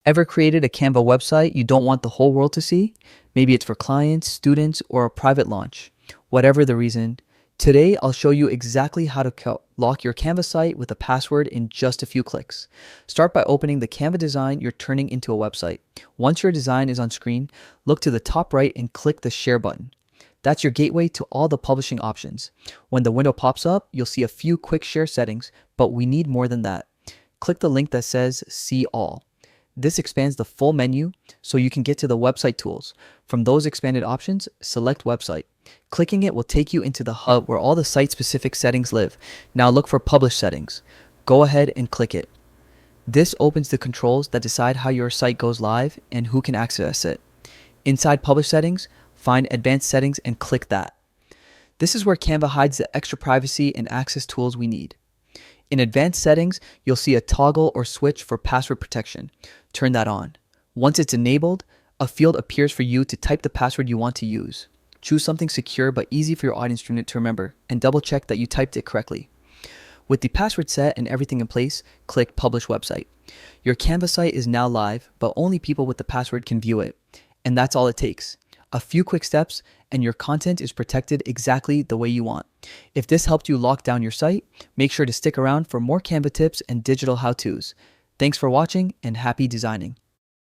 Ever created a Canva website you don't want the whole world to see? Maybe it's for clients, students, or a private launch. Whatever the reason, today I'll show you exactly how to lock your Canva site with a password in just a few clicks. Start by opening the Canva design you're turning into a website. Once your design is on screen, look to the top right and click the Share button. That's your gateway to all the publishing options. When the window pops up, you'll see a few quick share settings, but we need more than that. Click the link that says See All. This expands the full menu so you can get to the website tools. From those expanded options, select website. Clicking it will take you into the hub where all the site-specific settings live. Now look for publish settings. Go ahead and click it. This opens the controls that decide how your site goes live and who can access it. Inside publish settings, find advanced settings and click that. This is where Canva hides the extra privacy and access tools we need. In advanced settings, you'll see a toggle or switch for password protection. Turn that on. Once it's enabled, a field appears for you to type the password you want to use. Choose something secure but easy for your audience to remember, and double check that you typed it correctly. With the password set and everything in place, click Publish Website. Your Canva site is now live, but only people with the password can view it. And that's all it takes. A few quick steps and your content is protected exactly the way you want. If this helped you lock down your site, make sure to stick around for more Canva tips and digital how-tos. Thanks for watching and happy designing.